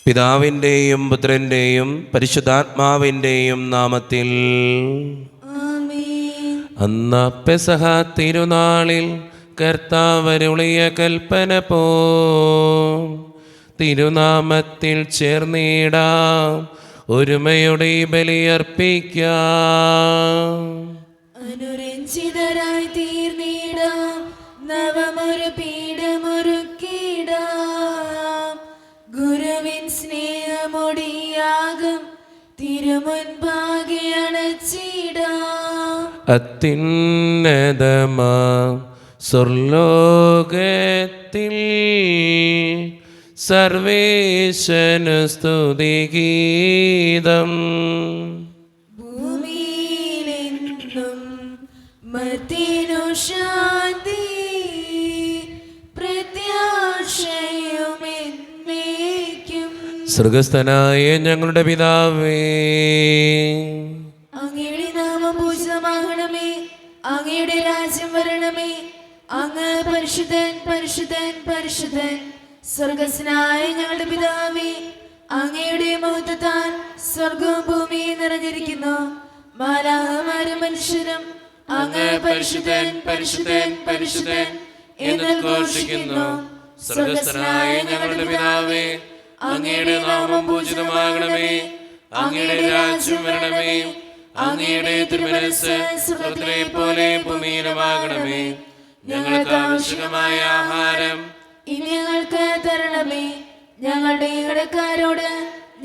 പിതാവിൻ്റെയും പുത്രൻ്റെയും പരിശുദ്ധാത്മാവിൻ്റെയും നാമത്തിൽ. അന്ന് പെസഹ തിരുനാളിൽ കർത്താവരുളിയ കൽപ്പന പോ തിരുനാമത്തിൽ ചേർന്നിടാം, ഒരുമയുടെ ബലിയർപ്പിക്കാം. അനുരഞ്ജിതരായി തീർന്നിടാം, നവമൊരു പീഠമൊരുക്കിടാം. ഗുരുവിൻ സ്നേഹമൊടിയാകും തിരുമുൻപാകെ അണച്ചിടാം. അത്യുന്നതമാ സ്വർലോകത്തിൽ സർവേശനു സ്തുതിഗീതം. ഭൂമിയിലെന്നും മർത്യനു ശാന്തി, പ്രത്യാശയുമെന്നേക്കും. സ്വർഗസ്ഥനായ ഞങ്ങളുടെ പിതാവേ, അങ്ങയുടെ നാമം പൂജിതമാകണമേ, അങ്ങയുടെ രാജ്യം വരണമേ. അങ്ങ് പരിശുദ്ധൻ പരിശുദ്ധൻ പരിശുദ്ധൻ. സ്വർഗസ്നായ ഞങ്ങളുടെ പിതാവേ, അങ്ങയുടെ മഹത്വത്താൽ സ്വർഗവും ഭൂമിയും നിറഞ്ഞിരിക്കുന്നു. മാലാഹമാരും മനുഷ്യരും അങ്ങ് പരിശുദ്ധൻ പരിശുദ്ധൻ പരിശുദ്ധൻ എന്ന് ഘോഷിക്കുന്നു. സ്വർഗസ്നായ ഞങ്ങളുടെ പിതാവേ, അങ്ങയുടെ നാമം പൂജിതമാകണമേ, അങ്ങയുടെ രാജ്യം വരണമേ. അങ്ങയുടെ തിരുമനസ്സ് സ്വർഗ്ഗത്തിലെ പോലെ ഭൂമിയിലുമാകണമേ. ഞങ്ങൾക്ക് ആവശ്യമായ ആഹാരം ഇനി ഞങ്ങൾക്ക് തരണമേ. ഞങ്ങളുടെ കടക്കാരോട്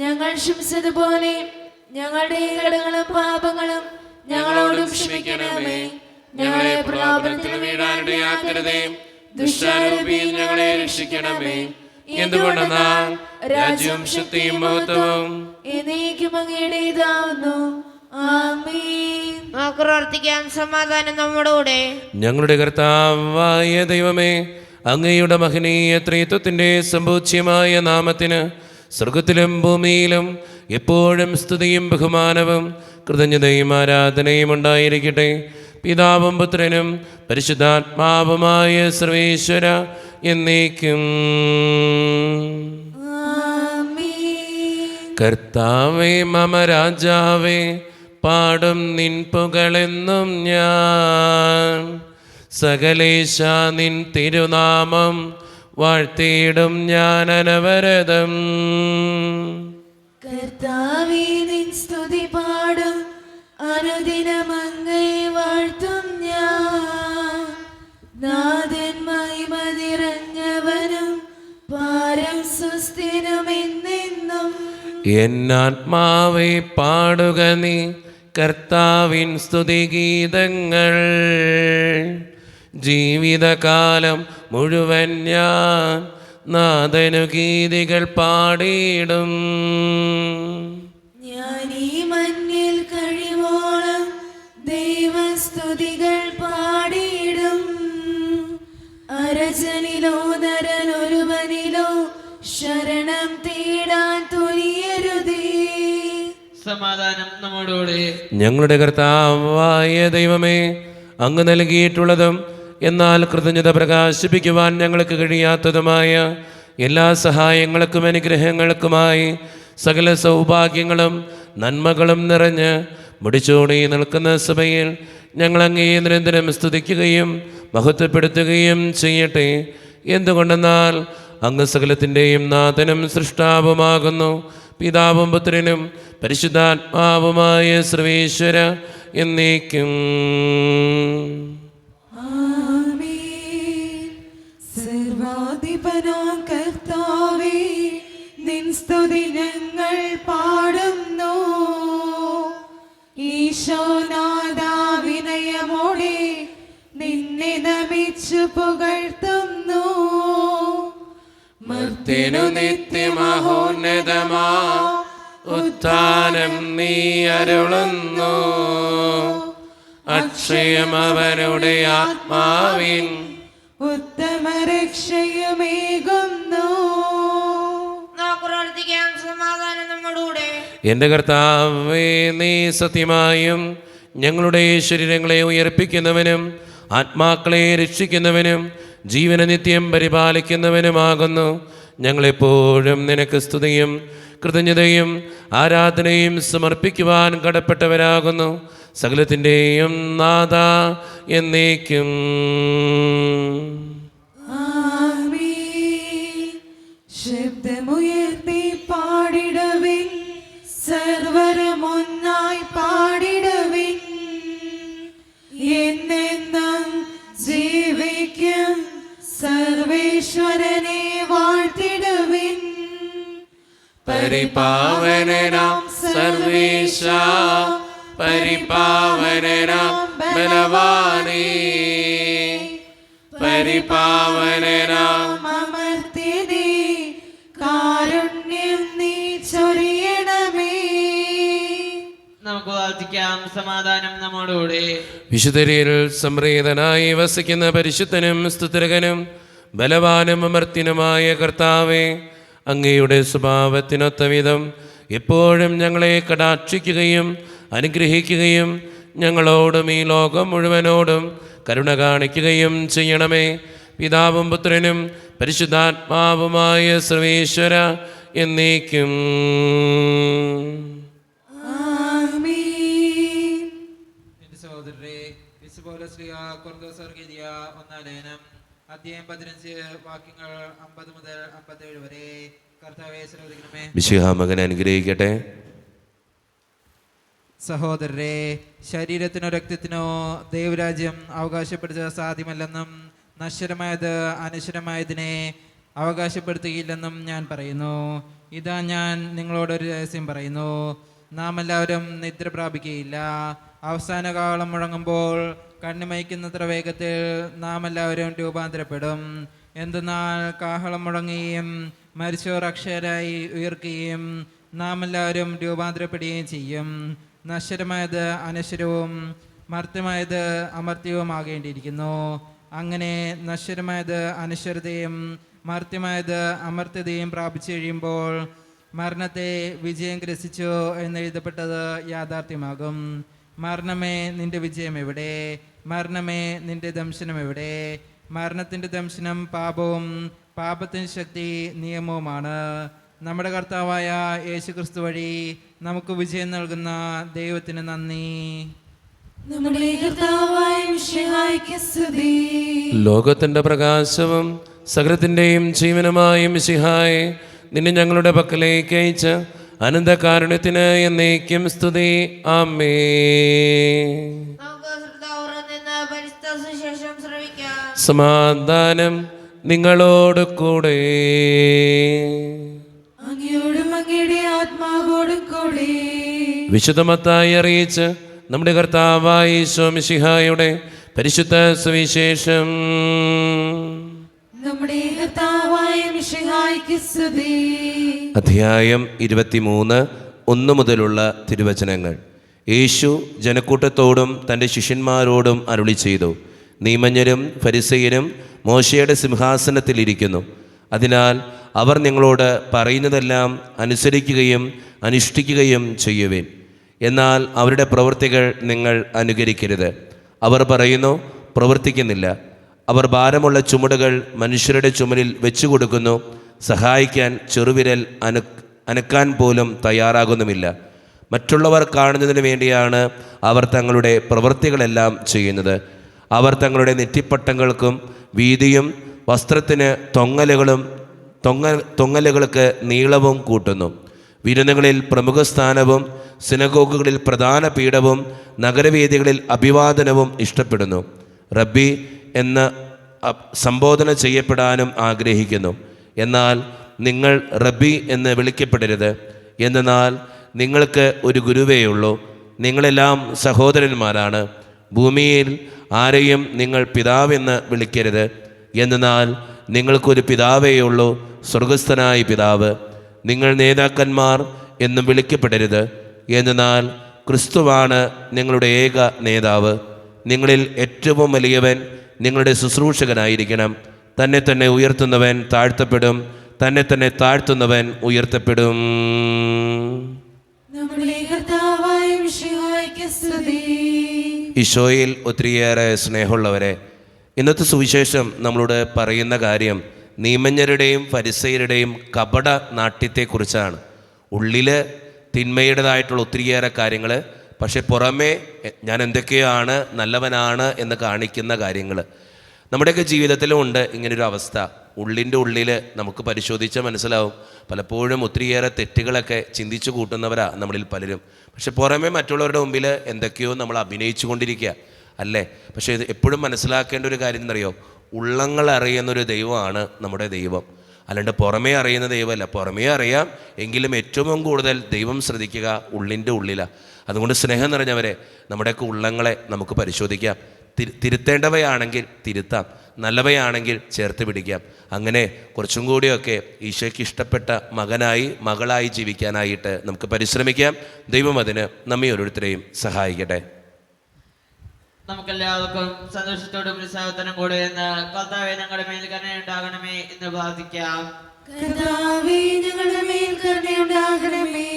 ഞങ്ങൾ ക്ഷമിച്ചതുപോലെ ഞങ്ങളുടെ കടങ്ങളും പാപങ്ങളും ഞങ്ങളോടും ക്ഷമിക്കണമേ. ഞങ്ങളെ പ്രലോഭനത്തിൽ വീഴാനിടയാക്കരുതേ, ദുഷ്ടാരൂപിയിൽ ഞങ്ങളെ രക്ഷിക്കണമേ. എന്തുകൊണ്ടെന്നാൽ രാജ്യവും ശക്തിയും മഹത്വവും എന്നേക്കും അങ്ങയുടേതാവുന്നു. ആമേൻ. പ്രാർത്ഥിക്കാം. സമാധാനം നമ്മോടുകൂടെ. ഞങ്ങളുടെ കർത്താവായ ദൈവമേ, അങ്ങയുടെ മഹനീയ ത്രിത്വത്തിൻ്റെ സമ്പൂജ്യമായ നാമത്തിന് സ്വർഗത്തിലും ഭൂമിയിലും എപ്പോഴും സ്തുതിയും ബഹുമാനവും കൃതജ്ഞതയും ആരാധനയും ഉണ്ടായിരിക്കട്ടെ. പിതാവും പുത്രനും പരിശുദ്ധാത്മാവുമായ സർവേശ്വര എന്നേക്കും. കർത്താവേ മമ രാജാവേ, പാടും നിൻ പുകളെന്നും ഞാൻ. സകലേശ നിൻ തിരുനാമം വാഴ്ത്തിയിടും ഞാൻ അനവരതം. കർത്താവേ നിൻ സ്തുതി പാടും, അനുദിനം അങ്ങയെ വാഴ്ത്തും ഞാൻ. നാഥൻ മഹിമ നിറഞ്ഞവനും പാരം സുസ്ഥിരമെന്നെന്നും. എന്നാത്മാവേ പാടുക നീ കർത്താവിൻ സ്തുതിഗീതങ്ങൾ. ജീവിതകാലം മുഴുവൻ ഞാൻ നാഥനു ഗീതികൾ പാടിയിടും. ഞാൻ ഈ മണ്ണിൽ കഴിവോളം ദൈവസ്തുതികൾ പാടിയിടും. അരജനിലോ നരനൊരുവനിലോ ശരണം തേടാൻ തുനിയരുതേ. സമാധാനം നമ്മോടുകൂടെ. ഞങ്ങളുടെ കർത്താവായ ദൈവമേ, അങ്ങ് നൽകിയിട്ടുള്ളതും എന്നാൽ കൃതജ്ഞത പ്രകാശിപ്പിക്കുവാൻ ഞങ്ങൾക്ക് കഴിയാത്തതുമായ എല്ലാ സഹായങ്ങൾക്കും അനുഗ്രഹങ്ങൾക്കുമായി സകല സൗഭാഗ്യങ്ങളും നന്മകളും നിറഞ്ഞ് മുടിച്ചോടി നിൽക്കുന്ന സഭയിൽ ഞങ്ങൾ അങ്ങേ നിരന്തരം സ്തുതിക്കുകയും മഹത്വപ്പെടുത്തുകയും ചെയ്യട്ടെ. എന്തുകൊണ്ടെന്നാൽ അങ്ങ് സകലത്തിൻ്റെയും നാഥനും സൃഷ്ടാവുമാകുന്നു. പിതാവും പുത്രനും പരിശുദ്ധാത്മാവുമായ സർവേശ്വര എന്നേക്കും. സർവാധിപനാം കർത്താവേ, നിൻ സ്തുതി ഞങ്ങൾ പാടുന്നു. ഈശോനാഥാ വിനയമോടെ നിന്നെ നമിച്ചു പുകഴ്ത്തുന്നു. മർത്യനു നിത്യമഹോന്നതമാ ഉത്ഥാനം നീ അരുളുന്നു. അക്ഷയമവരുടെ ആത്മാവിൻ ഉത്തമ രക്ഷയുമേകുന്നു. പ്രാർത്ഥിക്കാം. സമാധാനം നമ്മോടുകൂടെ. എൻ്റെ കർത്താവേ, നീ സത്യമായും ഞങ്ങളുടെ ശരീരങ്ങളെ ഉയർപ്പിക്കുന്നവനും ആത്മാക്കളെ രക്ഷിക്കുന്നവനും ജീവന നിത്യം പരിപാലിക്കുന്നവനുമാകുന്നു. ഞങ്ങളെപ്പോഴും നിനക്ക് സ്തുതിയും കൃതജ്ഞതയും ആരാധനയും സമർപ്പിക്കുവാൻ കടപ്പെട്ടവരാകുന്നു. സകലത്തിൻ്റെയും നാഥ എന്നേക്കും. ആമേൻ. ശബ്ദമുയർത്തി പാടിടുവിൻ, സർവരമൊന്നായി പാടിടുവിൻ. എന്നെന്നും ജീവിക്കും സർവേശ്വരനെ വാഴ്ത്തിടുവിൻ. പരിപാവനനാം സർവേശ, പരിപാവനനാം ബലവാനേ, പരിപാവനനാം അമർത്യനേ, കാരുണ്യം നീ ചൊരിയണമേ. നമുക്ക് പ്രാർത്ഥിക്കാം. സമാധാനം നമ്മോടുകൂടെ. വിശുദ്ധരിൽ സംപ്രീതനായി വസിക്കുന്ന പരിശുദ്ധനും സ്തുതിരകനും ബലവാനും അമർത്യനുമായ കർത്താവേ, അങ്ങയുടെ സ്വഭാവത്തിനൊത്ത വിധം എപ്പോഴും ഞങ്ങളെ കടാക്ഷിക്കുകയും അനുഗ്രഹിക്കുകയും ഞങ്ങളോടും ഈ ലോകം മുഴുവനോടും കരുണ കാണിക്കുകയും ചെയ്യണമേ. പിതാവും പുത്രനും പരിശുദ്ധാത്മാവുമായ സർവേശ്വര എന്നേക്കും. ആമേൻ. എന്റെ സഹോദരരെ, വിശുദ്ധ കൊറിന്തോസ് എഴുതിയ ഒന്നാം ലേഖനം അധ്യായം 15 വാക്യങ്ങൾ 50 മുതൽ 57 വരെ. കർത്താവേ ശ്രദ്ധിക്കണമേ. മിശിഹാ മകൻ അനുഗ്രഹിക്കട്ടെ. സഹോദരരെ, ശരീരത്തിനോ രക്തത്തിനോ ദൈവരാജ്യം അവകാശപ്പെടുത്തുക സാധ്യമല്ലെന്നും നശ്വരമായത് അനശ്വരമായതിനെ അവകാശപ്പെടുത്തുകയില്ലെന്നും ഞാൻ പറയുന്നു. ഇതാ ഞാൻ നിങ്ങളോടൊരു രഹസ്യം പറയുന്നു. നാം എല്ലാവരും നിദ്ര പ്രാപിക്കുകയില്ല. അവസാന കാലം മുഴങ്ങുമ്പോൾ കണ്ണിമയ്ക്കുന്നത്ര വേഗത്തിൽ നാം എല്ലാവരും രൂപാന്തരപ്പെടും. എന്തെന്നാൽ കാഹളം മുഴങ്ങുകയും മരിച്ചോർ അക്ഷരായി ഉയർക്കുകയും നാം എല്ലാവരും രൂപാന്തരപ്പെടുകയും ചെയ്യും. നശ്വരമായത് അനശ്വരവും മർത്യമായത് അമർത്യവുമാകേണ്ടിയിരിക്കുന്നു. അങ്ങനെ നശ്വരമായത് അനശ്വരതയും മർത്യമായത് അമർത്യതയും പ്രാപിച്ചു കഴിയുമ്പോൾ മരണത്തെ വിജയം ഗ്രസിച്ചു എന്നെഴുതപ്പെട്ടത് യാഥാർത്ഥ്യമാകും. മരണമേ, നിന്റെ വിജയം എവിടെ? മരണമേ, നിന്റെ ദംശനം എവിടെ? മരണത്തിൻ്റെ ദംശനം പാപവും പാപത്തിൻ്റെ ശക്തി നിയമവുമാണ്. നമ്മുടെ കർത്താവായ യേശുക്രിസ്തു വഴി നമുക്ക് വിജയം നൽകുന്ന ദൈവത്തിന് നന്ദി. നമ്മുടെ കർത്താവായ മിശിഹായ്ക്ക് സ്തുതി. ലോകത്തിൻ്റെ പ്രകാശവും സകലത്തിൻ്റെയും ജീവനുമായ മിശിഹായെ, നിന്നെ ഞങ്ങളുടെ പക്കലേക്ക് അയച്ച അനന്തകാരുണ്യത്തിന് എന്നേക്കും സ്തുതി. ആമേൻ. നമുക്ക് ശ്രദ്ധാപൂർവ്വം നിന്ന് പരിശുദ്ധ സുവിശേഷം ശ്രവിക്കാം. സമാധാനം നിങ്ങളോട് കൂടെ. അങ്ങയോടും അങ്ങയുടെ ആത്മാവോടും കൂടെ. വിശുദ്ധ മത്തായി അറിയിച്ച് നമ്മുടെ കർത്താവായ ഈശോ മിശിഹായുടെ പരിശുദ്ധ സുവിശേഷം. നമ്മുടെ കർത്താവായ മിശിഹായ്ക്ക് സ്തുതി. അധ്യായം 23 1 മുതലുള്ള തിരുവചനങ്ങൾ. യേശു ജനക്കൂട്ടത്തോടും തൻ്റെ ശിഷ്യന്മാരോടും അരുളി ചെയ്തു, നീമഞ്ഞരും ഫരിസയരും മോശയുടെ സിംഹാസനത്തിലിരിക്കുന്നു. അതിനാൽ അവർ നിങ്ങളോട് പറയുന്നതെല്ലാം അനുസരിക്കുകയും അനുഷ്ഠിക്കുകയും ചെയ്യുവിൻ. എന്നാൽ അവരുടെ പ്രവൃത്തികൾ നിങ്ങൾ അനുകരിക്കരുത്. അവർ പറയുന്നു, പ്രവർത്തിക്കുന്നില്ല. അവർ ഭാരമുള്ള ചുമടുകൾ മനുഷ്യരുടെ ചുമലിൽ വെച്ചു കൊടുക്കുന്നു, സഹായിക്കാൻ ചെറുവിരൽ അനക്കാൻ പോലും തയ്യാറാകുന്നുമില്ല. മറ്റുള്ളവർ കാണുന്നതിന് വേണ്ടിയാണ് അവർ തങ്ങളുടെ പ്രവൃത്തികളെല്ലാം ചെയ്യുന്നത്. അവർ തങ്ങളുടെ നെറ്റിപ്പട്ടങ്ങൾക്കും വീതിയും വസ്ത്രത്തിന് തൊങ്ങലുകൾക്ക് നീളവും കൂട്ടുന്നു. വിരുന്നുകളിൽ പ്രമുഖ സ്ഥാനവും സിനഗോഗുകളിൽ പ്രധാന പീഠവും നഗരവേദികളിൽ അഭിവാദനവും ഇഷ്ടപ്പെടുന്നു. റബ്ബി എന്ന് സംബോധന ചെയ്യപ്പെടാനും ആഗ്രഹിക്കുന്നു. എന്നാൽ നിങ്ങൾ റബ്ബി എന്ന് വിളിക്കപ്പെടരുത്. എന്നാൽ നിങ്ങൾക്ക് ഒരു ഗുരുവേയുള്ളൂ. നിങ്ങളെല്ലാം സഹോദരന്മാരാണ്. ഭൂമിയിൽ ആരെയും നിങ്ങൾ പിതാവെന്ന് വിളിക്കരുത്. എന്നാൽ നിങ്ങൾക്കൊരു പിതാവേയുള്ളൂ, സ്വർഗസ്ഥനായ പിതാവ്. നിങ്ങൾ നേതാക്കന്മാർ എന്നും വിളിക്കപ്പെടരുത്. എന്നാൽ ക്രിസ്തുവാണ് നിങ്ങളുടെ ഏക നേതാവ്. നിങ്ങളിൽ ഏറ്റവും വലിയവൻ നിങ്ങളുടെ ശുശ്രൂഷകനായിരിക്കണം. തന്നെ തന്നെ ഉയർത്തുന്നവൻ താഴ്ത്തപ്പെടും, തന്നെ തന്നെ താഴ്ത്തുന്നവൻ ഉയർത്തപ്പെടും. നമ്മുടെ കർത്താവായ മിശിഹായ്ക്ക് സ്തുതി. ഈശോയിൽ ഒത്തിരിയേറെ സ്നേഹമുള്ളവരെ, ഇന്നത്തെ സുവിശേഷം നമ്മളോട് പറയുന്ന കാര്യം നിയമജ്ഞരുടെയും ഫരിസയരുടെയും കപട നാട്യത്തെക്കുറിച്ചാണ്. ഉള്ളിൽ തിന്മയുടേതായിട്ടുള്ള ഒത്തിരിയേറെ കാര്യങ്ങൾ, പക്ഷെ പുറമേ ഞാൻ എന്തൊക്കെയാണ് നല്ലവനാണ് എന്ന് കാണിക്കുന്ന കാര്യങ്ങൾ. നമ്മുടെയൊക്കെ ജീവിതത്തിലും ഉണ്ട് ഇങ്ങനൊരു അവസ്ഥ. ഉള്ളിൻ്റെ ഉള്ളിൽ നമുക്ക് പരിശോധിച്ചാൽ മനസ്സിലാവും, പലപ്പോഴും ഒത്തിരിയേറെ തെറ്റുകളൊക്കെ ചിന്തിച്ചു കൂട്ടുന്നവരാ നമ്മളിൽ പലരും. പക്ഷെ പുറമേ മറ്റുള്ളവരുടെ മുമ്പിൽ എന്തൊക്കെയോ നമ്മൾ അഭിനയിച്ചു കൊണ്ടിരിക്കുക അല്ലേ. പക്ഷേ ഇത് എപ്പോഴും മനസ്സിലാക്കേണ്ട ഒരു കാര്യം എന്നറിയോ, ഉള്ളങ്ങൾ അറിയുന്നൊരു ദൈവമാണ് നമ്മുടെ ദൈവം, അല്ലാണ്ട് പുറമേ അറിയുന്ന ദൈവമല്ല. പുറമേ അറിയാം, എങ്കിലും ഏറ്റവും കൂടുതൽ ദൈവം ശ്രദ്ധിക്കുക ഉള്ളിൻ്റെ ഉള്ളിലാണ്. അതുകൊണ്ട് സ്നേഹം നിറഞ്ഞവരെ, നമ്മുടെയൊക്കെ ഉള്ളങ്ങളെ നമുക്ക് പരിശോധിക്കാം. തിരുത്തേണ്ടവയാണെങ്കിൽ തിരുത്താം, നല്ലവയാണെങ്കിൽ ചേർത്ത് പിടിക്കാം. അങ്ങനെ കുറച്ചും കൂടിയൊക്കെ ഈശോയ്ക്ക് ഇഷ്ടപ്പെട്ട മകനായി മകളായി ജീവിക്കാനായിട്ട് നമുക്ക് പരിശ്രമിക്കാം. ദൈവം അതിന് നമ്മെ ഓരോരുത്തരെയും സഹായിക്കട്ടെ. നമുക്കെല്ലാവർക്കും സന്തോഷത്തോടും ഉത്സാഹത്തിനും കൂടെ എന്ന് കർത്താവേ ഞങ്ങളുടെ മേൽ കരുണയുണ്ടാകണമേ എന്ന് പ്രാർത്ഥിക്കാം. കർത്താവേ ഞങ്ങളുടെ മേൽ കരുണയുണ്ടാകണമേ.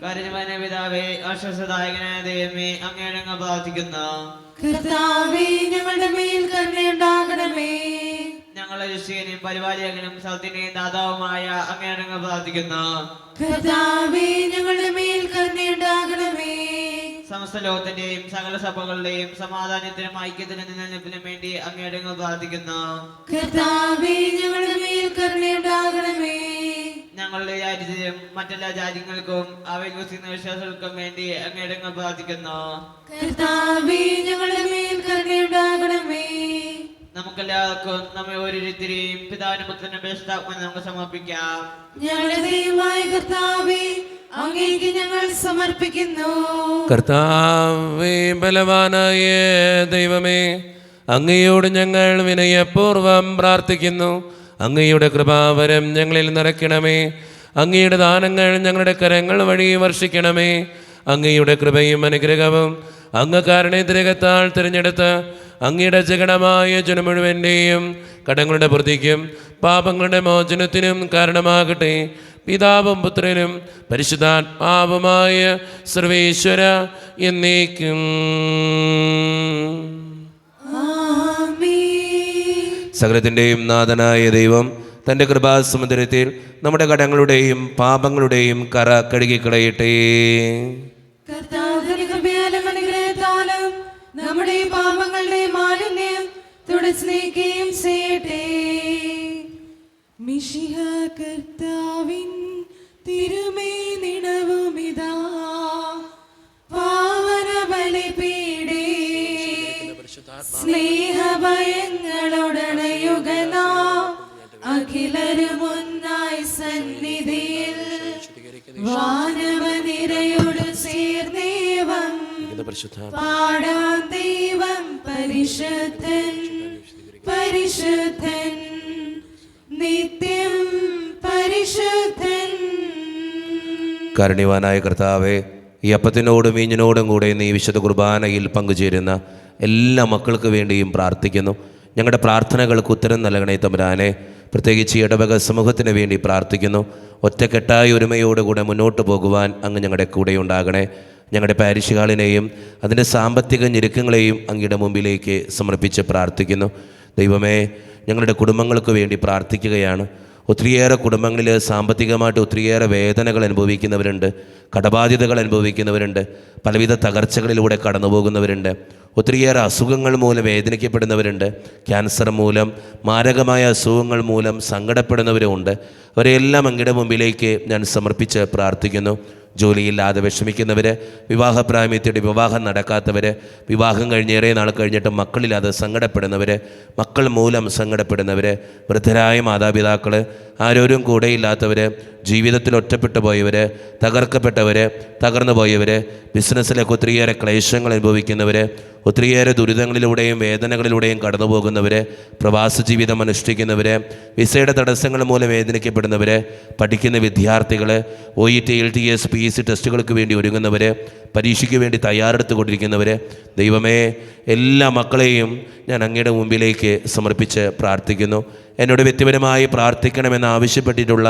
കരുണവാനായ പിതാവേ, ആശ്വാസദായകനായ ദൈവമേ, അങ്ങയോട് ഞങ്ങൾ പ്രാർത്ഥിക്കുന്നു. കർത്താവേ ഞങ്ങളുടെ മേൽ കരുണയുണ്ടാകണമേ. ഞങ്ങളുടെ രക്ഷകനും പരിപാലകനും സൗത്തിന്റെയും ദാതാവുമായ അങ്ങയോട് ഞങ്ങൾ പ്രാർത്ഥിക്കുന്നു. കർത്താവേ ഞങ്ങളുടെ മേൽ കരുണയുണ്ടാകണമേ. സമസ്ത ലോകത്തിന്റെയും സകല സഭകളുടെയും സമാധാനത്തിനും ഐക്യത്തിനും നിലനിൽപ്പിനും വേണ്ടി അങ്ങയോട് ഞങ്ങൾ പ്രാർത്ഥിക്കുന്നു. കർത്താവേ ഞങ്ങളുടെ മേൽ കരുണയുണ്ടാകണമേ. ഞങ്ങളുടെ രാജ്യത്തിനും മറ്റെല്ലാ രാജ്യങ്ങൾക്കും അവയിൽ വസിക്കുന്ന വിശ്വാസികൾക്കും വേണ്ടി അങ്ങയോട് ഞങ്ങൾ പ്രാർത്ഥിക്കുന്നു. കർത്താവേ ഞങ്ങളുടെ മേൽ കരുണയുണ്ടാകണമേ. നമുക്കെല്ലാവർക്കും നമ്മെ ഓരോരുത്തരെയും പിതാവിനും പുത്രനും പരിശുദ്ധാത്മാവിനും നമുക്ക് സമർപ്പിക്കാം. ഞങ്ങളുടെ ദൈവമായ കർത്താവേ, അങ്ങേക്ക് ഞങ്ങൾ സമർപ്പിക്കുന്നു. കർത്താവേ, ബലവാനായ ദൈവമേ, അങ്ങയോട് ഞങ്ങൾ വിനയപൂർവം പ്രാർത്ഥിക്കുന്നു. അങ്ങയുടെ കൃപാവരം ഞങ്ങളിൽ നിറയ്ക്കണമേ. അങ്ങയുടെ ദാനങ്ങൾ ഞങ്ങളുടെ കരങ്ങൾ വഴി വർഷിക്കണമേ. അങ്ങയുടെ കൃപയും അനുഗ്രഹവും അങ്ങ് കാരുണ്യത്തിരകത്താൽ തിരഞ്ഞെടുത്ത് അങ്ങയുടെ ജഗണമായ ജനം മുഴുവൻ്റെയും കടങ്ങളുടെ പ്രതിക്കും പാപങ്ങളുടെ മോചനത്തിനും കാരണമാകട്ടെ. പിതാവും പുത്രനും പരിശുദ്ധാത്മാവുമായ സർവേശ്വര എന്നേക്കും. സകലത്തിൻ്റെയും നാഥനായ ദൈവം തൻ്റെ കൃപാസമുദ്രത്തിൽ നമ്മുടെ കടങ്ങളുടെയും പാപങ്ങളുടെയും കറ കഴുകിക്കളയട്ടെ. കർത്താവിന്റെ കൃപയാലും അനുഗ്രഹത്താലും നമ്മുടെ പാപങ്ങളുടെ മാലിന്യം തുടച്ചു നീക്കുകയും ചെയ്യട്ടെ. മിശിഹ കർത്താവിൻ തിരുമേനിടവുമിതാ പാവന ബലിപീഠേ സ്നേഹഭയങ്ങളോടണയുകന അഖിലരുമൊന്നായി സന്നിധിയിൽ വാനവനിരയോട് ചേർന്നേവം പാടാൻ ദൈവം പരിശുദ്ധൻ പരിശുദ്ധൻ നിത്യം പരിശുദ്ധൻ. കാരുണ്യവാനായ കർത്താവേ, ഈ അപ്പത്തിനോടും വീഞ്ഞിനോടും കൂടെ നീ വിശുദ്ധ കുർബാനയിൽ പങ്കുചേരുന്ന എല്ലാ മക്കൾക്ക് വേണ്ടിയും പ്രാർത്ഥിക്കുന്നു. ഞങ്ങളുടെ പ്രാർത്ഥനകൾക്ക് ഉത്തരം നൽകണേ തമ്പുരാനെ. പ്രത്യേകിച്ച് ഇടവക സമൂഹത്തിന് വേണ്ടി പ്രാർത്ഥിക്കുന്നു. ഒറ്റക്കെട്ടായ ഒരുമയോടുകൂടെ മുന്നോട്ട് പോകുവാൻ അങ്ങ് ഞങ്ങളുടെ കൂടെ ഉണ്ടാകണേ. ഞങ്ങളുടെ പാരിഷ് ഹാളിനെയും അതിൻ്റെ സാമ്പത്തിക ഞെരുക്കങ്ങളെയും അങ്ങയുടെ മുമ്പിലേക്ക് സമർപ്പിച്ച് പ്രാർത്ഥിക്കുന്നു. ദൈവമേ, ഞങ്ങളുടെ കുടുംബങ്ങൾക്ക് വേണ്ടി പ്രാർത്ഥിക്കുകയാണ്. ഒത്തിരിയേറെ കുടുംബങ്ങളിൽ സാമ്പത്തികമായിട്ട് ഒത്തിരിയേറെ വേദനകൾ അനുഭവിക്കുന്നവരുണ്ട്, കടബാധ്യതകൾ അനുഭവിക്കുന്നവരുണ്ട്, പലവിധ തകർച്ചകളിലൂടെ കടന്നു പോകുന്നവരുണ്ട്, ഒത്തിരിയേറെ അസുഖങ്ങൾ മൂലം വേദനിക്കപ്പെടുന്നവരുണ്ട്, ക്യാൻസർ മൂലം, മാരകമായ അസുഖങ്ങൾ മൂലം സങ്കടപ്പെടുന്നവരുമുണ്ട്. അവരെല്ലാം അങ്ങയുടെ മുമ്പിലേക്ക് ഞാൻ സമർപ്പിച്ച് പ്രാർത്ഥിക്കുന്നു. ജോലിയില്ലാതെ വിഷമിക്കുന്നവർ, വിവാഹപ്രായമെത്തിയിട്ട് വിവാഹം നടക്കാത്തവർ, വിവാഹം കഴിഞ്ഞേറെ നാൾ കഴിഞ്ഞിട്ട് മക്കളില്ലാതെ സങ്കടപ്പെടുന്നവർ, മക്കൾ മൂലം സങ്കടപ്പെടുന്നവർ, വൃദ്ധരായ മാതാപിതാക്കൾ, ആരോരും കൂടെയില്ലാത്തവർ, ജീവിതത്തിൽ ഒറ്റപ്പെട്ടു പോയവർ, തകർക്കപ്പെട്ടവർ, തകർന്നു പോയവർ, ബിസിനസ്സിലൊക്കെ ഒത്തിരിയേറെ ക്ലേശങ്ങൾ അനുഭവിക്കുന്നവർ, ഒത്തിരിയേറെ ദുരിതങ്ങളിലൂടെയും വേദനകളിലൂടെയും കടന്നു പോകുന്നവർ, പ്രവാസ ജീവിതം അനുഷ്ഠിക്കുന്നവർ, വിസയുടെ തടസ്സങ്ങൾ മൂലം വേദനിക്കപ്പെടുന്നവർ, ബന്ധപ്പെടുന്നവർ, പഠിക്കുന്ന വിദ്യാർത്ഥികൾ, OET LTS PEC ടെസ്റ്റുകൾക്ക് വേണ്ടി ഒരുങ്ങുന്നവർ, പരീക്ഷയ്ക്ക് വേണ്ടി തയ്യാറെടുത്തുകൊണ്ടിരിക്കുന്നവർ, ദൈവമേ എല്ലാ മക്കളെയും ഞാൻ അങ്ങയുടെ മുമ്പിലേക്ക് സമർപ്പിച്ച് പ്രാർത്ഥിക്കുന്നു. എന്നോട് വ്യക്തിപരമായി പ്രാർത്ഥിക്കണമെന്ന് ആവശ്യപ്പെട്ടിട്ടുള്ള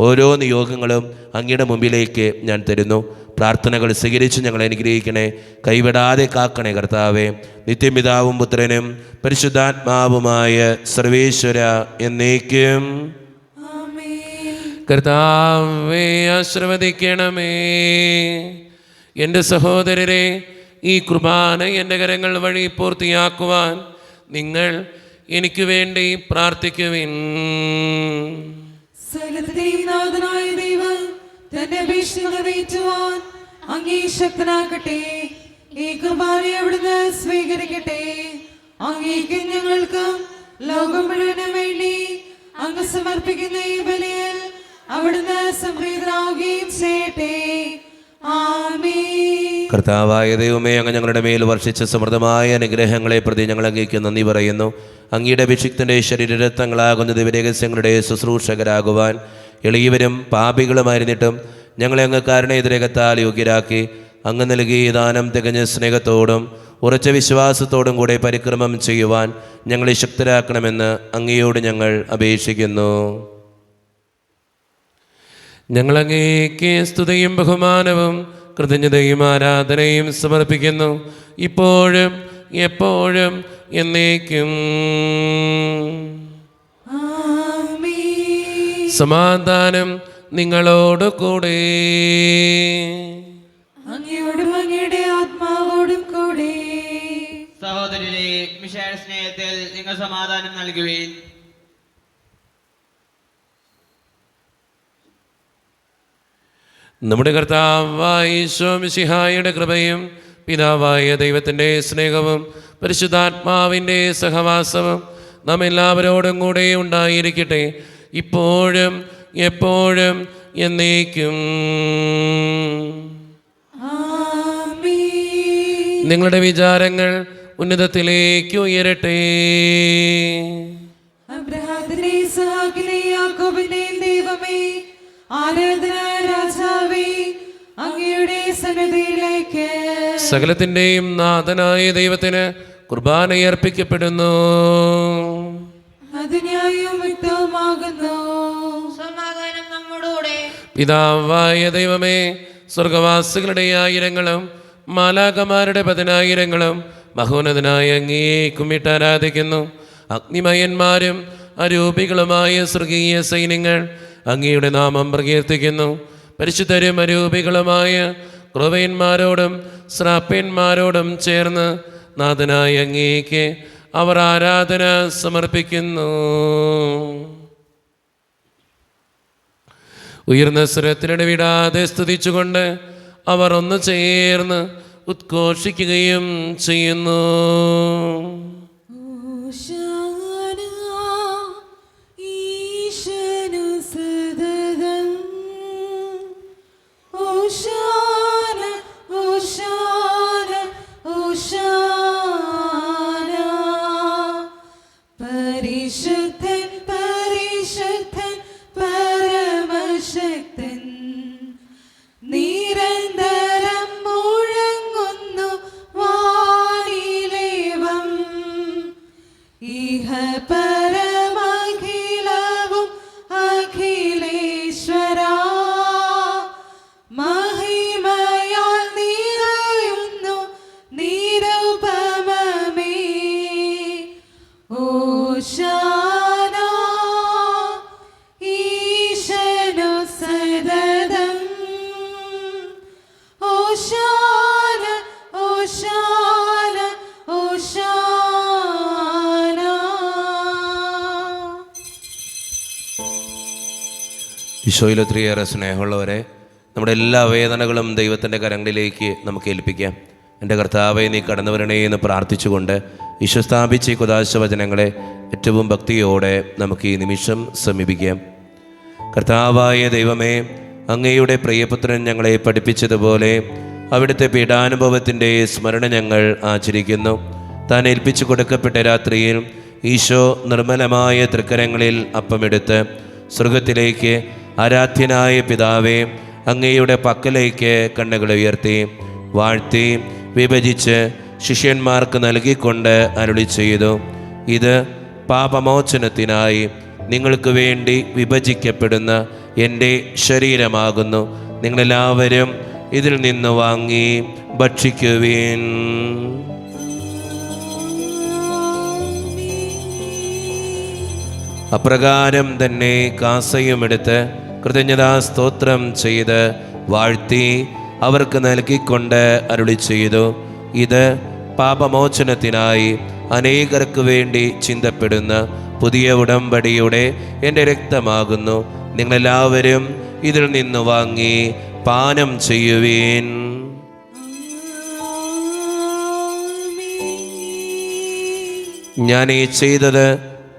ഓരോ നിയോഗങ്ങളും അങ്ങയുടെ മുമ്പിലേക്ക് ഞാൻ തരുന്നു. പ്രാർത്ഥനകൾ സ്വീകരിച്ച് ഞങ്ങളെ അനുഗ്രഹിക്കണേ, കൈവിടാതെ കാക്കണേ കർത്താവേ. നിത്യപിതാവും പുത്രനും പരിശുദ്ധാത്മാവുമായ സർവേശ്വര എന്നേക്കും. കർത്താവേ ആശീർവദിക്കണമേ. എൻ്റെ സഹോദരരെ, ഈ കുർബാന എൻ്റെ കരങ്ങൾ വഴി പൂർത്തിയാക്കുവാൻ നിങ്ങൾ എനിക്ക് വേണ്ടി പ്രാർത്ഥിക്കുവിൻ. സകലത്തിന്റെയും നാഥനായ ദൈവം തന്റെ അപേക്ഷ നിറവേറ്റുവാൻ അങ്ങേ ശക്തനാക്കട്ടെ. ഈ കുർബാനയെ അവിടുന്ന് സ്വീകരിക്കട്ടെ. അങ്ങേക്കും ഞങ്ങൾക്കും ലോകം മുഴുവനും വേണ്ടി അങ്ങ് സമർപ്പിക്കുന്ന ഈ ബലിയിൽ അവിടുന്ന് സംപ്രീതനാവുകയും ചെയ്യട്ടെ. ആമേൻ. കർത്താവായ ദൈവമേ, അങ്ങ് ഞങ്ങളുടെ മേൽ വർഷിച്ച സമൃദ്ധമായ അനുഗ്രഹങ്ങളെ പ്രതി ഞങ്ങൾ അങ്ങേക്ക് നന്ദി പറയുന്നു. അങ്ങയുടെ അഭിഷിക്തൻ്റെ ശരീരരത്നങ്ങളാകുന്ന ദിവ്യരഹസ്യങ്ങളുടെ ശുശ്രൂഷകരാകുവാൻ എളിയവരും പാപികളുമായിരുന്നിട്ടും ഞങ്ങളെ അങ്ങ് കാരുണ്യതിരകത്താൽ യോഗ്യരാക്കി അങ്ങ് നൽകിയ ദാനം തികഞ്ഞ സ്നേഹത്തോടും ഉറച്ച വിശ്വാസത്തോടും കൂടെ പരിക്രമം ചെയ്യുവാൻ ഞങ്ങളെ ശക്തരാക്കണമെന്ന് അങ്ങയോട് ഞങ്ങൾ അപേക്ഷിക്കുന്നു. ഞങ്ങളങ്ങേക്ക് സ്തുതിയും ബഹുമാനവും കൃതജ്ഞതയും ആരാധനയും സമർപ്പിക്കുന്നു, ഇപ്പോഴും എപ്പോഴും എന്നേക്കും. ആമേൻ. സമാധാനം നിങ്ങളോട് കൂടെ. അങ്ങയോടും അങ്ങയുടെ ആത്മാവോടും കൂടെ. സഹോദരരെ, മിശിഹായുടെ സ്നേഹത്തിൽ നിങ്ങൾ സമാധാനം നൽകുവിൻ. നമ്മുടെ കർത്താവായ ഈശോ മിശിഹായുടെ കൃപയും പിതാവായ ദൈവത്തിൻ്റെ സ്നേഹവും പരിശുദ്ധാത്മാവിൻ്റെ സഹവാസവും നാം എല്ലാവരോടും കൂടെ ഉണ്ടായിരിക്കട്ടെ, ഇപ്പോഴും എപ്പോഴും എന്നേക്കും. ആമേൻ. നിങ്ങളുടെ വിചാരങ്ങൾ ഉന്നതത്തിലേക്ക് ഉയരട്ടെ. അബ്രഹാമിനെ ഇസ്ഹാക്കിനെ യാക്കോബിനെയും ദൈവമേ, ആരാധനായ രാജാവേ, അങ്ങയുടെ സന്നിധിയിലേക്ക് സകലത്തിൻ്റെയും നാഥനായ ദൈവത്തിന് കുർബാന അർപ്പിക്കപ്പെടുന്നു. അത് ന്യായവും വ്യക്തവുമാകുന്നു. സമാധാനം നമ്മോടുകൂടെ. പിതാവായ ദൈവമേ, സ്വർഗവാസികളുടെ ആയിരങ്ങളും മാലാകമാരുടെ 10,000 മഹോന്നതനായ അങ്ങേ കുമ്മിട്ട് ആരാധിക്കുന്നു. അഗ്നിമയന്മാരും അരൂപികളുമായ സ്വർഗീയ സൈന്യങ്ങൾ അങ്ങയുടെ നാമം പ്രകീർത്തിക്കുന്നു. പരിശുദ്ധരും അരൂപികളുമായ ക്രൂവന്മാരോടും ശ്രാപ്യന്മാരോടും ചേർന്ന് നാഥനായ അങ്ങേക്ക് അവർ ആരാധന സമർപ്പിക്കുന്നു. ഉയർന്ന സ്വരത്തിനിടവിടാതെ സ്തുതിച്ചുകൊണ്ട് അവർ ഒന്ന് ചേർന്ന് ഉദ്ഘോഷിക്കുകയും ചെയ്യുന്നു. ഓശാന ഈശനു സദതം. ഓശാന ഓശാന ഓശാന. പരിശുദ്ധൻ പരിശുദ്ധൻ പരമശക്തൻ, നിരന്തരം മുഴങ്ങുന്നു വാനിലേവം. ഇഹ പരമഖിലവും അഖിലേശ്വരാ, മഹിമയാൽ നിറയുന്നു നിരുപമമേ. ഓശാന ഈശനു സദതം. ഓശാന ഓശാന ഓശാന. ഈശോയിൽ ഒത്തിരിയേറെ സ്നേഹമുള്ളവരെ, നമ്മുടെ എല്ലാ വേദനകളും ദൈവത്തിൻ്റെ കരങ്ങളിലേക്ക് നമുക്ക് ഏൽപ്പിക്കാം. എൻ്റെ കർത്താവെ, നീ കടന്നു വരണേ എന്ന് പ്രാർത്ഥിച്ചുകൊണ്ട് ഈശോ സ്ഥാപിച്ച ഈ കുദാശ വചനങ്ങളെ ഏറ്റവും ഭക്തിയോടെ നമുക്ക് ഈ നിമിഷം സമീപിക്കാം. കർത്താവായ ദൈവമേ, അങ്ങയുടെ പ്രിയപുത്രൻ ഞങ്ങളെ പഠിപ്പിച്ചതുപോലെ അവിടുത്തെ പീഡാനുഭവത്തിൻ്റെ സ്മരണ ഞങ്ങൾ ആചരിക്കുന്നു. താൻ ഏൽപ്പിച്ചു കൊടുക്കപ്പെട്ട രാത്രിയിൽ ഈശോ നിർമ്മലമായ തൃക്കരങ്ങളിൽ അപ്പമെടുത്ത് സ്വർഗത്തിലേക്ക് ആരാധ്യനായ പിതാവേ, അങ്ങയുടെ പക്കലേക്ക് കണ്ണുകൾ ഉയർത്തി വാഴ്ത്തി വിഭജിച്ച് ശിഷ്യന്മാർക്ക് നൽകിക്കൊണ്ട് അരുളി ചെയ്തു, ഇത് പാപമോചനത്തിനായി നിങ്ങൾക്ക് വേണ്ടി വിഭജിക്കപ്പെടുന്ന എൻ്റെ ശരീരമാകുന്നു. നിങ്ങളെല്ലാവരും ഇതിൽ നിന്ന് വാങ്ങി ഭക്ഷിക്കുവിൻ. അപ്രകാരം തന്നെ കാസയുമെടുത്ത് കൃതജ്ഞതാ സ്തോത്രം ചെയ്ത് വാഴ്ത്തി അവർക്ക് നൽകിക്കൊണ്ട് അരുളി ചെയ്തു, ഇത് പാപമോചനത്തിനായി അനേകർക്ക് വേണ്ടി ചിന്തപ്പെടുന്ന പുതിയ ഉടമ്പടിയുടെ എൻ്റെ രക്തമാകുന്നു. നിങ്ങളെല്ലാവരും ഇതിൽ നിന്ന് വാങ്ങി പാനം ചെയ്യുവീൻ. ഞാൻ ഈ ചെയ്തത്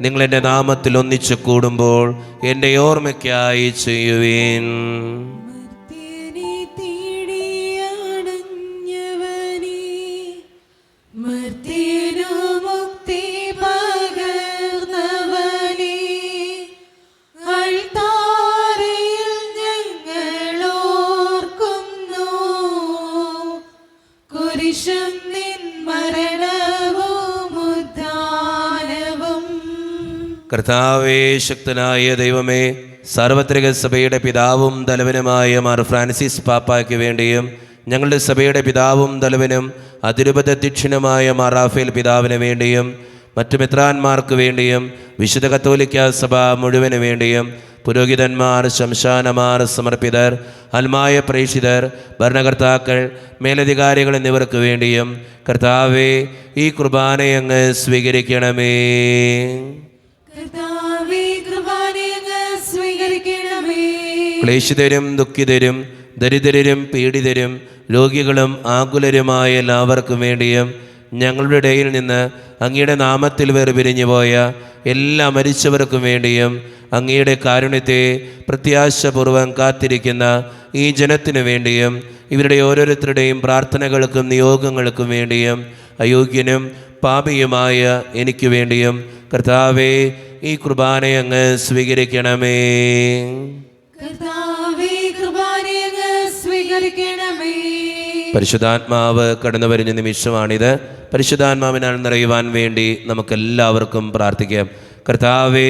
നിങ്ങൾ എൻ്റെ നാമത്തിൽ ഒന്നിച്ചു കൂടുമ്പോൾ എൻ്റെ ഓർമ്മയ്ക്കായി ചെയ്യുവീൻ. കർത്താവേ, ശക്തനായ ദൈവമേ, സാർവത്രിക സഭയുടെ പിതാവും തലവനുമായ മാർ ഫ്രാൻസിസ് പാപ്പായ്ക്ക് വേണ്ടിയും ഞങ്ങളുടെ സഭയുടെ പിതാവും തലവനും അതിരൂപതധ്യക്ഷനുമായ മാർ റാഫേൽ പിതാവിന് വേണ്ടിയും മറ്റു മെത്രാന്മാർക്ക് വേണ്ടിയും വിശുദ്ധ കത്തോലിക്ക സഭ മുഴുവന് വേണ്ടിയും പുരോഹിതന്മാർ, ശംശാനമാർ, സമർപ്പിതർ, ആത്മായ പ്രേക്ഷിതർ, ഭരണകർത്താക്കൾ, മേലധികാരികൾ എന്നിവർക്ക് വേണ്ടിയും കർത്താവേ, ഈ കുർബാനയങ്ങ് സ്വീകരിക്കണമേ. ക്ലേശിതരും ദുഃഖിതരും ദരിദ്രരും പീഡിതരും രോഗികളും ആകുലരുമായ എല്ലാവർക്കും വേണ്ടിയും ഞങ്ങളുടെ ഇടയിൽ നിന്ന് അങ്ങയുടെ നാമത്തിൽ വേർപിരിഞ്ഞു പോയ എല്ലാ മരിച്ചവർക്കും വേണ്ടിയും അങ്ങയുടെ കാരുണ്യത്തെ പ്രത്യാശപൂർവം കാത്തിരിക്കുന്ന ഈ ജനത്തിനു വേണ്ടിയും ഇവരുടെ ഓരോരുത്തരുടെയും പ്രാർത്ഥനകൾക്കും നിയോഗങ്ങൾക്കും വേണ്ടിയും അയോഗ്യനും പാപിയുമായ എനിക്ക് വേണ്ടിയും കർത്താവേ, ഈ കുർബാനയങ്ങ് സ്വീകരിക്കണമേ. പരിശുദ്ധാത്മാവ് കടന്നു വരുന്ന നിമിഷമാണിത്. പരിശുദ്ധാത്മാവിനാൽ നിറയുവാൻ വേണ്ടി നമുക്കെല്ലാവർക്കും പ്രാർത്ഥിക്കാം. കർത്താവേ,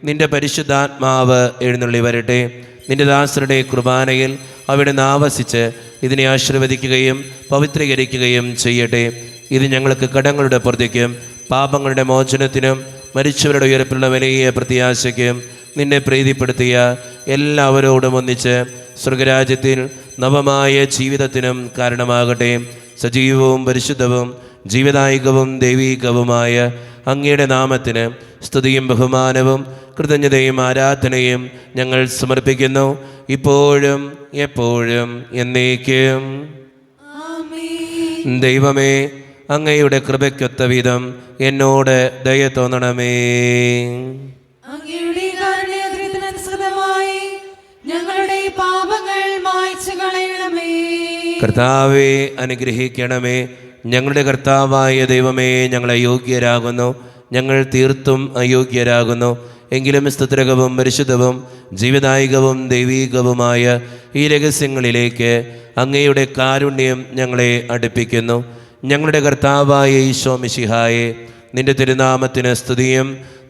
നിന്റെ പരിശുദ്ധാത്മാവ് എഴുന്നള്ളി വരട്ടെ. നിന്റെ ദാസരുടെ കുർബാനയിൽ അവിടുന്ന് ആവസിച്ച് ഇതിനെ ആശീർവദിക്കുകയും പവിത്രീകരിക്കുകയും ചെയ്യട്ടെ. ഇത് ഞങ്ങൾക്ക് കടങ്ങളുടെ പുറത്തേക്കും പാപങ്ങളുടെ മോചനത്തിനും മരിച്ചവരുടെ ഉയർപ്പിലുള്ള വലിയ പ്രത്യാശയ്ക്കും നിന്നെ പ്രീതിപ്പെടുത്തിയ എല്ലാവരോടും ഒന്നിച്ച് സ്വർഗരാജ്യത്തിൽ നവമായ ജീവിതത്തിനും കാരണമാകട്ടെ. സജീവവും പരിശുദ്ധവും ജീവദായകവും ദൈവീകവുമായ അങ്ങയുടെ നാമത്തിന് സ്തുതിയും ബഹുമാനവും കൃതജ്ഞതയും ആരാധനയും ഞങ്ങൾ സമർപ്പിക്കുന്നു, ഇപ്പോഴും എപ്പോഴും എന്നേക്കും. ദൈവമേ, അങ്ങയുടെ കൃപയ്ക്കൊത്ത വിധം എന്നോട് ദയ തോന്നണമേ. അങ്ങയുടെ കാരുണ്യാതിരത്തിനനുസൃതമായി ഞങ്ങളുടെ പാപങ്ങൾ മായ്ച്ചു കളയണമേ. കർത്താവേ, അനുഗ്രഹിക്കണമേ. ഞങ്ങളുടെ കർത്താവായ ദൈവമേ, ഞങ്ങൾ അയോഗ്യരാകുന്നു, ഞങ്ങൾ തീർത്തും അയോഗ്യരാകുന്നു. എങ്കിലും സ്തുതിരകവും പരിശുദ്ധവും ജീവദായകവും ദൈവീകവുമായ ഈ രഹസ്യങ്ങളിലേക്ക് അങ്ങയുടെ കാരുണ്യം ഞങ്ങളെ അടുപ്പിക്കുന്നു. ഞങ്ങളുടെ കർത്താവായ ഈശോ മിശിഹായെ, നിന്റെ തിരുനാമത്തിന് സ്തുതിയും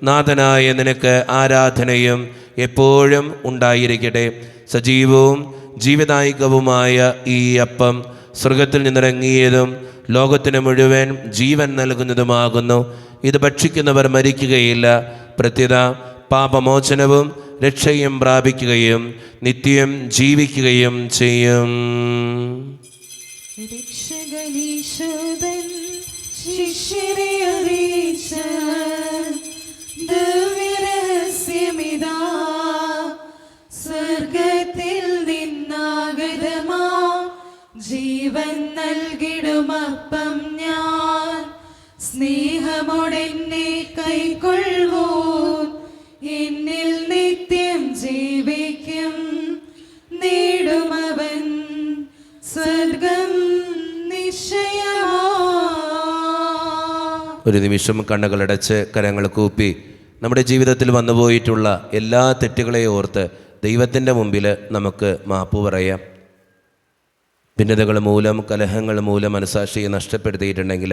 നാഥനായ നിനക്ക് ആരാധനയും എപ്പോഴും ഉണ്ടായിരിക്കട്ടെ. സജീവവും ജീവദായകവുമായ ഈ അപ്പം സ്വർഗത്തിൽ നിന്നിറങ്ങിയതും ലോകത്തിന് മുഴുവൻ ജീവൻ നൽകുന്നതുമാകുന്നു. ഇത് ഭക്ഷിക്കുന്നവർ മരിക്കുകയില്ല, പ്രത്യുത പാപമോചനവും രക്ഷയും പ്രാപിക്കുകയും നിത്യം ജീവിക്കുകയും ചെയ്യും. രക്ഷകനീശോദൻ ശിഷ്യരെ അറിയിച്ച ദിവ്യരഹസ്യമിതാ, സ്വർഗത്തിൽ നിന്നാഗതമാ ജീവൻ നൽകിടുമപ്പം ഞാൻ, സ്നേഹമോടെന്നെ കൈക്കൊള്ളൂ, എന്നിൽ നിത്യം ജീവിക്കും, നേടുമവൻ സ്വർഗം നിശ്ചയമാ. ഒരു നിമിഷം കണ്ണുകളടച്ച് കരങ്ങൾ കൂപ്പി നമ്മുടെ ജീവിതത്തിൽ വന്നുപോയിട്ടുള്ള എല്ലാ തെറ്റുകളെയും ഓർത്ത് ദൈവത്തിൻ്റെ മുമ്പിൽ നമുക്ക് മാപ്പ് പറയാം. ഭിന്നതകൾ മൂലം, കലഹങ്ങൾ മൂലം മനസാക്ഷിയെ നഷ്ടപ്പെടുത്തിയിട്ടുണ്ടെങ്കിൽ,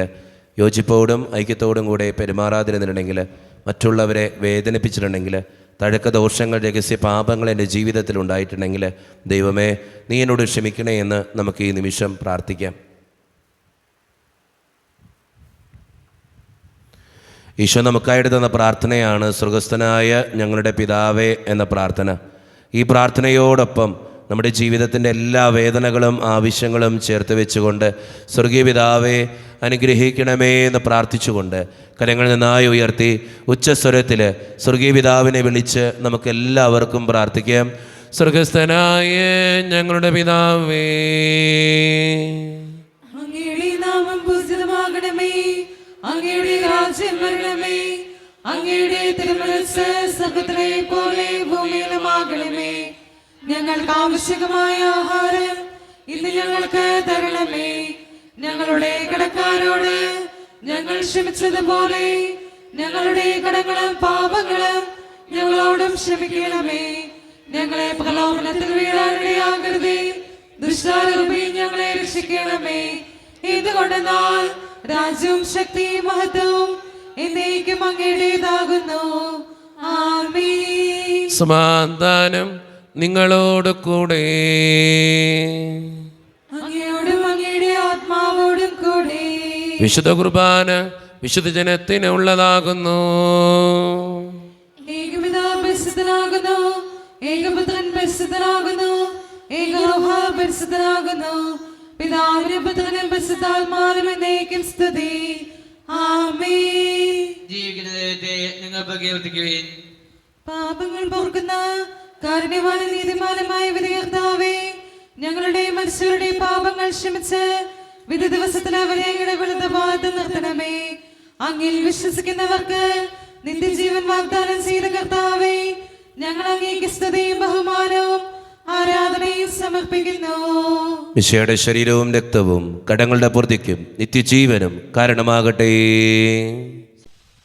യോജിപ്പോടും ഐക്യത്തോടും കൂടെ പെരുമാറാതിരുന്നിട്ടുണ്ടെങ്കിൽ, മറ്റുള്ളവരെ വേദനിപ്പിച്ചിട്ടുണ്ടെങ്കിൽ, തഴക്ക ദോഷങ്ങൾ, രഹസ്യ പാപങ്ങൾ എൻ്റെ ജീവിതത്തിൽ ഉണ്ടായിട്ടുണ്ടെങ്കിൽ, ദൈവമേ നീ എന്നോട് ക്ഷമിക്കണേ എന്ന് നമുക്ക് ഈ നിമിഷം പ്രാർത്ഥിക്കാം. ഈശോ നമുക്കായിട്ട് തന്ന പ്രാർത്ഥനയാണ് സ്വർഗസ്ഥനായ ഞങ്ങളുടെ പിതാവേ എന്ന പ്രാർത്ഥന. ഈ പ്രാർത്ഥനയോടൊപ്പം നമ്മുടെ ജീവിതത്തിൻ്റെ എല്ലാ വേദനകളും ആവശ്യങ്ങളും ചേർത്ത് വെച്ചുകൊണ്ട് സ്വർഗീയ പിതാവേ അനുഗ്രഹിക്കണമേ എന്ന് പ്രാർത്ഥിച്ചുകൊണ്ട് കരങ്ങൾ നന്നായി ഉയർത്തി ഉച്ചസ്വരത്തിൽ സ്വർഗീയ പിതാവിനെ വിളിച്ച് നമുക്കെല്ലാവർക്കും പ്രാർത്ഥിക്കാം. സ്വർഗസ്ഥനായ ഞങ്ങളുടെ പിതാവേ, അങ്ങയുടെ നാമം പൂജിതമാകണമേ, അങ്ങയുടെ രാജ്യം വരണമേ, അങ്ങയുടെ തിരുമനസ്സ് സ്വർഗ്ഗത്തിലെ പോലെ ഭൂമിയിലുമാകണമേ. ഞങ്ങൾക്ക് ആവശ്യമായ ആഹാരം ഇന്ന് ഞങ്ങൾക്ക് തരണമേ. ഞങ്ങളുടെ കടക്കാരോട് ഞങ്ങൾ ക്ഷമിച്ചതുപോലെ ഞങ്ങളുടെ കടങ്ങളും പാപങ്ങളും ഞങ്ങളോടും ക്ഷമിക്കണമേ. ഞങ്ങളെ പ്രലോഭനത്തിൽ വീഴാനിടയാകരുതേ, ദുഷ്ടാരൂപി ഞങ്ങളെ രക്ഷിക്കണമേ. എന്തുകൊണ്ടെന്നാൽ രാജ്യവും ശക്തിയും മഹത്വവും എന്നേക്കും അങ്ങയുടേതാകുന്നു. ആമേൻ. സമാധാനം നിങ്ങളോട് കൂടെ. അങ്ങയോടും അങ്ങയുടെ ആത്മാവോടും കൂടെ. വിശുദ്ധ കുർബാന വിശുദ്ധ ജനത്തിന് ഉള്ളതാകുന്നു. ഏകപിതാവ് പരിശുദ്ധനാകുന്നു, ഏകപുത്രൻ പരിശുദ്ധനാകുന്നു, ഏകരൂഹ പരിശുദ്ധനാകുന്നു. പിതാവിനും പുത്രനും പരിശുദ്ധാത്മാവിനും എന്നേക്കും സ്തുതി. ആമേൻ. ജീവിക്കുന്ന ദൈവത്തെ നിങ്ങൾ പ്രകീർത്തിക്കുവിൻ. പാപങ്ങൾ പൊറുക്കുന്ന കാരുണ്യവാനും നീതിമാനുമായ വിധികർത്താവേ, ഞങ്ങളുടെ മനുഷ്യരുടെ പാപങ്ങൾ ക്ഷമിച്ച് വിധി ദിവസത്തിൽ അവരെ അങ്ങയുടെ വലതുഭാഗത്ത് നിർത്തണമേ. അങ്ങിൽ വിശ്വസിക്കുന്നവർക്ക് നിത്യജീവൻ വാഗ്ദാനം ചെയ്ത കർത്താവേ, ഞങ്ങൾ അങ്ങേക്ക് സ്തുതിയും ബഹുമാനവും ആരാധനയും സമർപ്പിക്കുന്നു. മിശിഹായുടെ ശരീരവും രക്തവും കടങ്ങളുടെ പൂർത്തിക്കും നിത്യജീവനും കാരണമാകട്ടെ.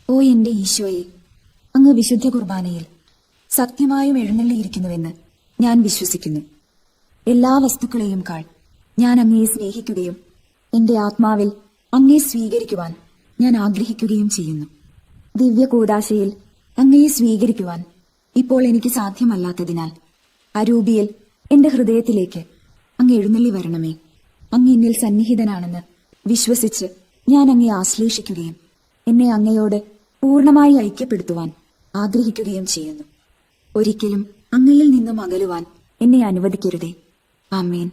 ഓ എന്റെ ഈശോയെ, അങ്ങ് വിശുദ്ധ കുർബാനയിൽ സത്യമായും എഴുന്നള്ളിയിരിക്കുന്നുവെന്ന് ഞാൻ വിശ്വസിക്കുന്നു. എല്ലാ വസ്തുക്കളെയും കാൾ ഞാൻ അങ്ങയെ സ്നേഹിക്കുകയും എന്റെ ആത്മാവിൽ അങ്ങയെ സ്വീകരിക്കുവാൻ ഞാൻ ആഗ്രഹിക്കുകയും ചെയ്യുന്നു. ദിവ്യ കൂദാശയിൽ അങ്ങയെ സ്വീകരിക്കുവാൻ ഇപ്പോൾ എനിക്ക് സാധ്യമല്ലാത്തതിനാൽ അരൂപിയിൽ എന്റെ ഹൃദയത്തിലേക്ക് അങ്ങ് എഴുന്നള്ളി വരണമേ. അങ്ങ് എന്നിൽ സന്നിഹിതനാണെന്ന് വിശ്വസിച്ച് ഞാൻ അങ്ങയെ ആശ്ലേഷിക്കുകയും എന്നെ അങ്ങയോട് പൂർണ്ണമായി ഐക്യപ്പെടുത്തുവാൻ ആഗ്രഹിക്കുകയും ചെയ്യുന്നു. ഒരിക്കലും അങ്ങയിൽ നിന്നും അകലുവാൻ എന്നെ അനുവദിക്കരുതേ. ആമേൻ.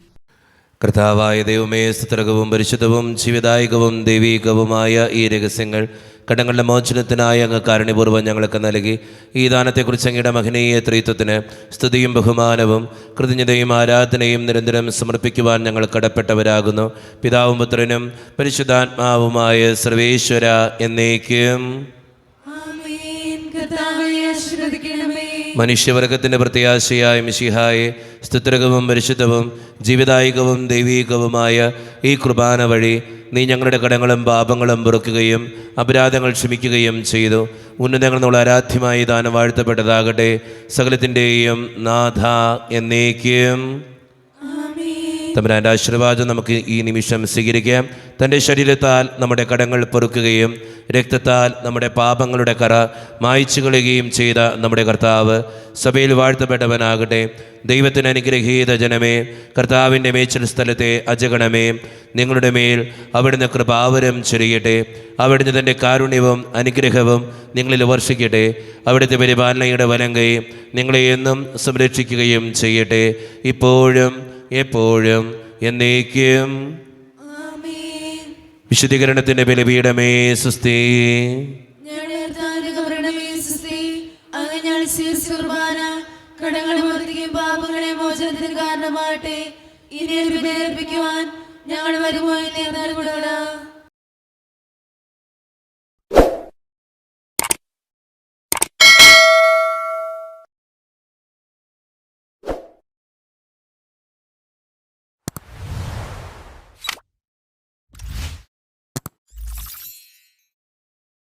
കർത്താവായ ദൈവമേ, സ്തുത്യർഹവും പരിശുദ്ധവും ജീവദായകവും ദൈവീകവുമായ ഈ രഹസ്യങ്ങൾ കടങ്ങളുടെ മോചനത്തിനായി അങ്ങ് കാരുണ്യപൂർവ്വം ഞങ്ങൾക്ക് നൽകി. ഈ ദാനത്തെക്കുറിച്ച് അങ്ങയുടെ മഹനീയ ത്രിത്വത്തിന് സ്തുതിയും ബഹുമാനവും കൃതജ്ഞതയും ആരാധനയും നിരന്തരം സമർപ്പിക്കുവാൻ ഞങ്ങൾ കടപ്പെട്ടവരാകുന്നു. പിതാവും പുത്രനും പരിശുദ്ധാത്മാവുമായ സർവേശ്വര എന്നേക്കും. ആമേൻ. കർത്താവേ ആശീർവദിക്കണമേ. മനുഷ്യവർഗത്തിൻ്റെ പ്രത്യാശയായ മിശിഹായെ, സ്തുത്യർഹവും പരിശുദ്ധവും ജീവദായകവും ദൈവീകവുമായ ഈ കുർബാന വഴി നീ ഞങ്ങളുടെ കടങ്ങളും പാപങ്ങളും പൊറുക്കുകയും അപരാധങ്ങൾ ക്ഷമിക്കുകയും ചെയ്തു. ഉന്നതങ്ങൾ എന്നുള്ള ആരാധ്യമായി ദാനം വാഴ്ത്തപ്പെട്ടതാകട്ടെ. സകലത്തിൻ്റെയും നാഥ എന്നേക്കും. തമ്പുരാൻ്റെ ആശീർവാദം നമുക്ക് ഈ നിമിഷം സ്വീകരിക്കാം. തൻ്റെ ശരീരത്താൽ നമ്മുടെ കടങ്ങൾ പൊറുക്കുകയും രക്തത്താൽ നമ്മുടെ പാപങ്ങളുടെ കറ മായ്ച്ചു കളയുകയും ചെയ്ത നമ്മുടെ കർത്താവ് സഭയിൽ വാഴ്ത്തപ്പെട്ടവനാകട്ടെ. ദൈവത്തിന് അനുഗ്രഹീത ജനമേ, കർത്താവിൻ്റെ മേച്ചിൽ സ്ഥലത്തെ അജഗണമേ, നിങ്ങളുടെ മേൽ അവിടുന്ന് കൃപാവരം ചൊരിയട്ടെ. അവിടുന്ന് തൻ്റെ കാരുണ്യവും അനുഗ്രഹവും നിങ്ങളിൽ വർഷിക്കട്ടെ. അവിടുത്തെ പരിപാലനയുടെ വലങ്കൈ നിങ്ങളെ എന്നും സംരക്ഷിക്കുകയും ചെയ്യട്ടെ, ഇപ്പോഴും എപ്പോഴും എന്നേക്കും. ആമേൻ. വിശുദ്ധീകരണത്തിന്റെ ബലിപീഠമേ സുസ്തി. കുർബാന കടങ്ങളെ വർദ്ധിക്കും പാപങ്ങളെ മോചനത്തിന് കാരണമാകട്ടെ. ഇനി ഏൽപ്പിക്കുവാൻ ഞങ്ങൾ വരുമോ എന്ന് കൂടെ